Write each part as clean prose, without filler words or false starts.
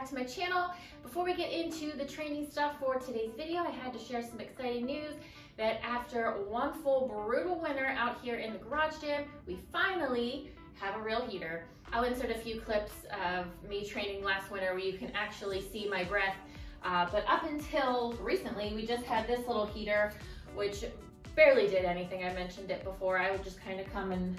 back to my channel. Before we get into the training stuff for today's video, I had to share some exciting news that after one full brutal winter out here in the garage gym, we finally have a real heater. I'll insert a few clips of me training last winter where you can actually see my breath. But up until recently, we just had this little heater, which barely did anything. I mentioned it before. I would just kind of come and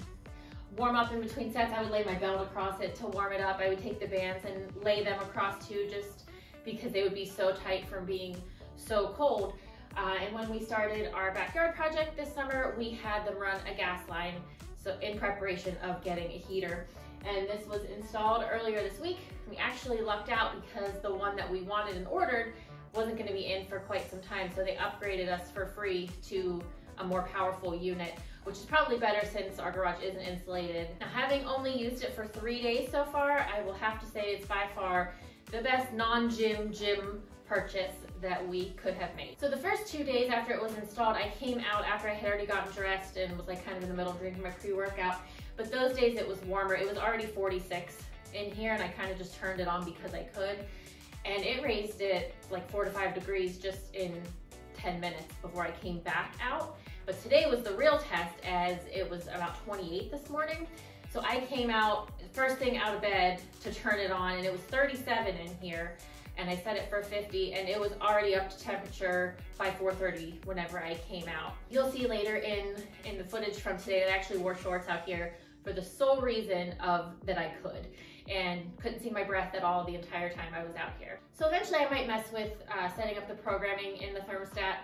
warm up in between sets. I would lay my belt across it to warm it up. I would take the bands and lay them across too, just because they would be so tight from being so cold. And when we started our backyard project this summer, we had them run a gas line, so in preparation of getting a heater. And this was installed earlier this week. We actually lucked out because the one that we wanted and ordered wasn't going to be in for quite some time, so they upgraded us for free to a more powerful unit, which is probably better since our garage isn't insulated. Now, having only used it for 3 days so far, I will have to say it's by far the best non-gym purchase that we could have made. So the first 2 days after it was installed, I came out after I had already gotten dressed and was like kind of in the middle of drinking my pre-workout. But those days it was warmer. It was already 46 in here, and I kind of just turned it on because I could. And it raised it like 4 to 5 degrees just in 10 minutes before I came back out. But today was the real test, as it was about 28 this morning. So I came out first thing out of bed to turn it on, and it was 37 in here. And I set it for 50, and it was already up to temperature by 4:30 whenever I came out. You'll see later in the footage from today that I actually wore shorts out here for the sole reason that I could, and couldn't see my breath at all the entire time I was out here. So eventually I might mess with setting up the programming in the thermostat,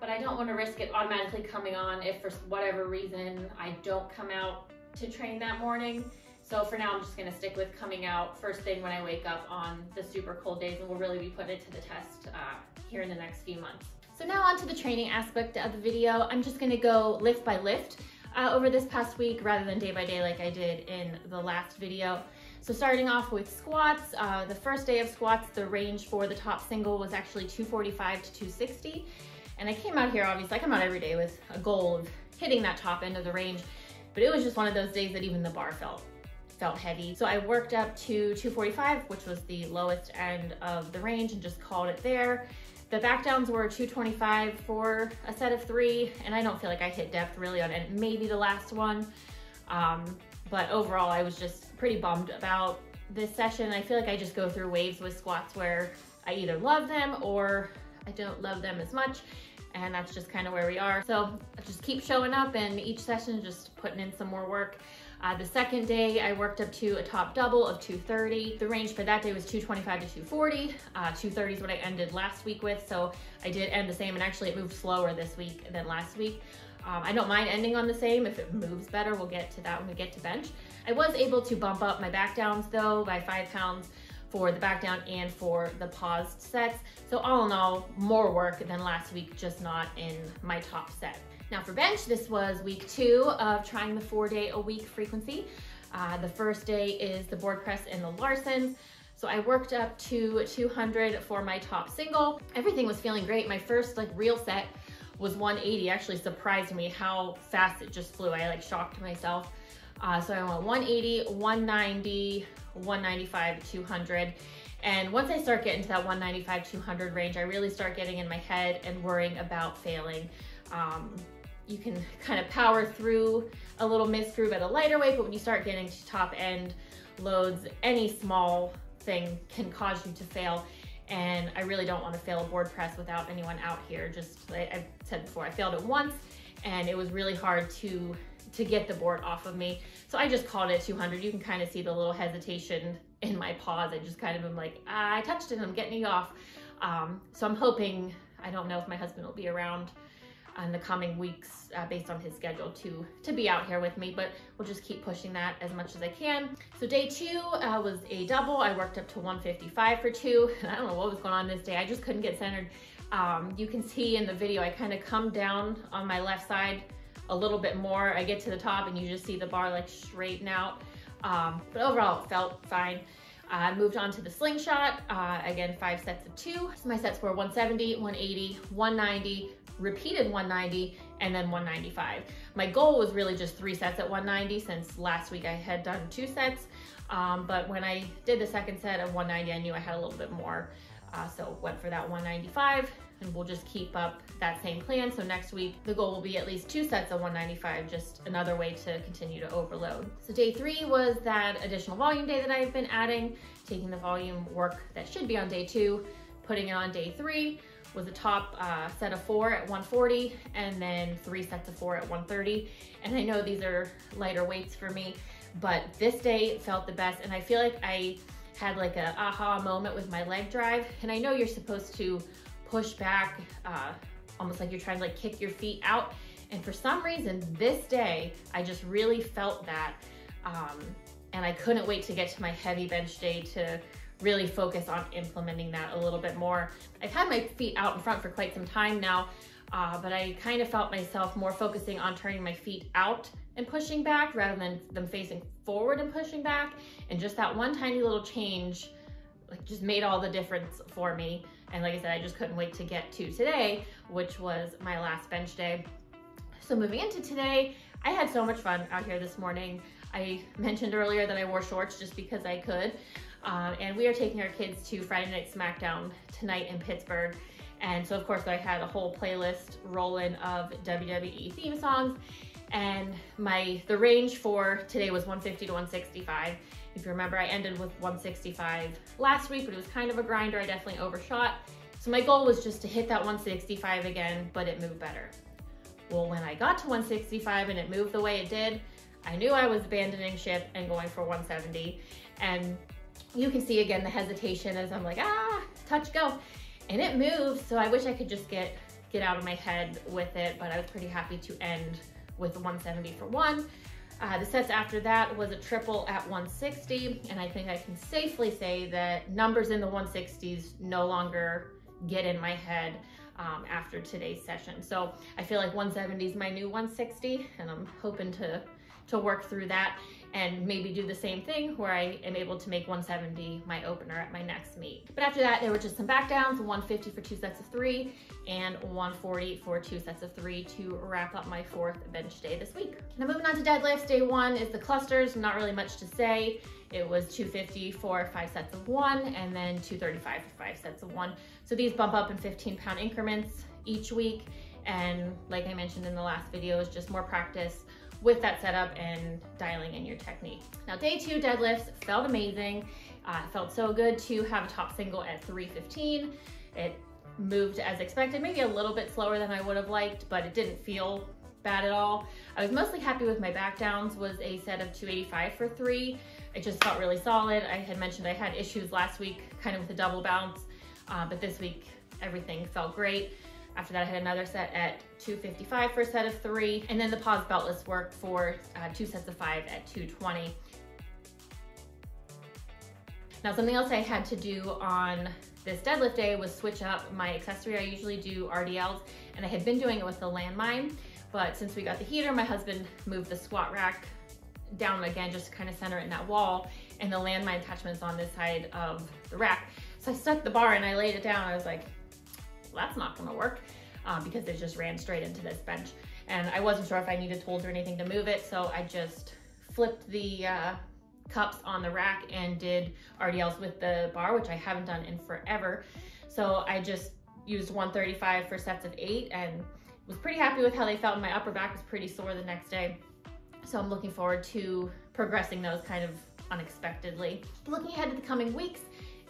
but I don't want to risk it automatically coming on if for whatever reason I don't come out to train that morning. So for now, I'm just gonna stick with coming out first thing when I wake up on the super cold days, and we'll really be putting it to the test here in the next few months. So now on to the training aspect of the video. I'm just gonna go lift by lift over this past week rather than day by day like I did in the last video. So starting off with squats, the first day of squats, the range for the top single was actually 245 to 260. And I came out here, obviously I come out every day with a goal of hitting that top end of the range, but it was just one of those days that even the bar felt heavy. So I worked up to 245, which was the lowest end of the range, and just called it there. The back downs were 225 for a set of 3, and I don't feel like I hit depth really on it, maybe the last one. But overall, I was just pretty bummed about this session. I feel like I just go through waves with squats where I either love them or I don't love them as much, and that's just kind of where we are. So I just keep showing up, and each session just putting in some more work. The second day, I worked up to a top double of 230. The range for that day was 225 to 240. 230 is what I ended last week with, so I did end the same, and actually it moved slower this week than last week. I don't mind ending on the same. If it moves better, we'll get to that when we get to bench. I was able to bump up my back downs though by 5 pounds for the back down and for the paused sets. So all in all, more work than last week, just not in my top set. Now for bench, this was week 2 of trying the 4-day-a-week frequency. The first day is the board press and the Larsens. So I worked up to 200 for my top single. Everything was feeling great. My first real set was 180. Actually surprised me how fast it just flew. I shocked myself. So I went 180, 190, 195, 200. And once I start getting to that 195, 200 range, I really start getting in my head and worrying about failing. You can kind of power through a little missed groove at a lighter weight, but when you start getting to top end loads, any small thing can cause you to fail. And I really don't want to fail a board press without anyone out here. Just like I've said before, I failed it once, and it was really hard to get the board off of me. So I just called it 200. You can kind of see the little hesitation in my pause. I just kind of am like, I touched it, I'm getting you off. So I'm hoping, I don't know if my husband will be around in the coming weeks based on his schedule to be out here with me, but we'll just keep pushing that as much as I can. So day 2 was a double. I worked up to 155 for 2. And I don't know what was going on this day. I just couldn't get centered. You can see in the video, I kind of come down on my left side a little bit more. I get to the top and you just see the bar straighten out. But overall it felt fine. I moved on to the slingshot. Again, 5 sets of 2. So my sets were 170, 180, 190, repeated 190, and then 195. My goal was really just 3 sets at 190 since last week I had done 2 sets. But when I did the second set of 190, I knew I had a little bit more. So went for that 195, and we'll just keep up that same plan. So next week, the goal will be at least 2 sets of 195, just another way to continue to overload. So day 3 was that additional volume day that I've been adding, taking the volume work that should be on day 2, putting it on day 3, was a top set of 4 at 140, and then 3 sets of 4 at 130. And I know these are lighter weights for me, but this day felt the best, and I feel like I had like a aha moment with my leg drive. And I know you're supposed to push back, almost like you're trying to like kick your feet out. And for some reason, this day, I just really felt that. And I couldn't wait to get to my heavy bench day to really focus on implementing that a little bit more. I've had my feet out in front for quite some time now, but I kind of felt myself more focusing on turning my feet out and pushing back rather than them facing forward and pushing back. And just that one tiny little change like just made all the difference for me. And like I said, I just couldn't wait to get to today, which was my last bench day. So moving into today, I had so much fun out here this morning. I mentioned earlier that I wore shorts just because I could. And we are taking our kids to Friday Night SmackDown tonight in Pittsburgh. And so of course I had a whole playlist rolling of WWE theme songs. And the range for today was 150 to 165. If you remember, I ended with 165 last week, but it was kind of a grinder. I definitely overshot. So my goal was just to hit that 165 again, but it moved better. Well, when I got to 165 and it moved the way it did, I knew I was abandoning ship and going for 170. And you can see again the hesitation as I'm like, touch, go. And it moved, so I wish I could just get out of my head with it, but I was pretty happy to end with 170 for 1. The sets after that was a triple at 160, and I think I can safely say that numbers in the 160s no longer get in my head after today's session. So I feel like 170 is my new 160, and I'm hoping to work through that and maybe do the same thing where I am able to make 170 my opener at my next meet. But after that, there were just some back downs, 150 for 2 sets of 3 and 140 for 2 sets of 3 to wrap up my 4th bench day this week. Now moving on to deadlifts, day 1 is the clusters, not really much to say. It was 250 for 5 sets of 1 and then 235 for 5 sets of 1. So these bump up in 15-pound increments each week. And like I mentioned in the last video, is just more practice with that setup and dialing in your technique. Now day 2 deadlifts felt amazing. It felt so good to have a top single at 315. It moved as expected, maybe a little bit slower than I would have liked, but it didn't feel bad at all. I was mostly happy with my back downs, was a set of 285 for 3. It just felt really solid. I had mentioned I had issues last week kind of with the double bounce, but this week everything felt great. After that, I had another set at 255 for a set of 3, and then the pause beltless worked for 2 sets of 5 at 220. Now, something else I had to do on this deadlift day was switch up my accessory. I usually do RDLs, and I had been doing it with the landmine, but since we got the heater, my husband moved the squat rack down again just to kind of center it in that wall, and the landmine attachment's on this side of the rack. So I stuck the bar and I laid it down. I was like, that's not gonna work because it just ran straight into this bench. And I wasn't sure if I needed tools or anything to move it, so I just flipped the cups on the rack and did RDLs with the bar, which I haven't done in forever. So I just used 135 for sets of 8 and was pretty happy with how they felt. My upper back was pretty sore the next day. So I'm looking forward to progressing those kind of unexpectedly. Looking ahead to the coming weeks,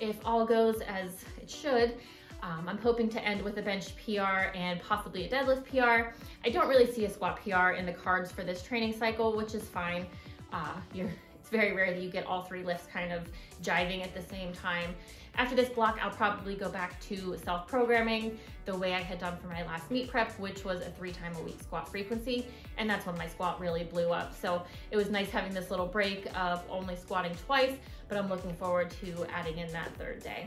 if all goes as it should, I'm hoping to end with a bench PR and possibly a deadlift PR. I don't really see a squat PR in the cards for this training cycle, which is fine. It's very rare that you get all 3 lifts kind of jiving at the same time. After this block, I'll probably go back to self-programming the way I had done for my last meet prep, which was a 3-time-a-week squat frequency. And that's when my squat really blew up. So it was nice having this little break of only squatting twice, but I'm looking forward to adding in that 3rd day.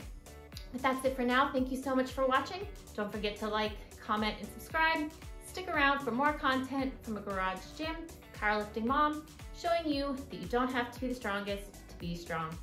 But that's it for now. Thank you so much for watching. Don't forget to like, comment, and subscribe. Stick around for more content from a garage gym, powerlifting mom, showing you that you don't have to be the strongest to be strong.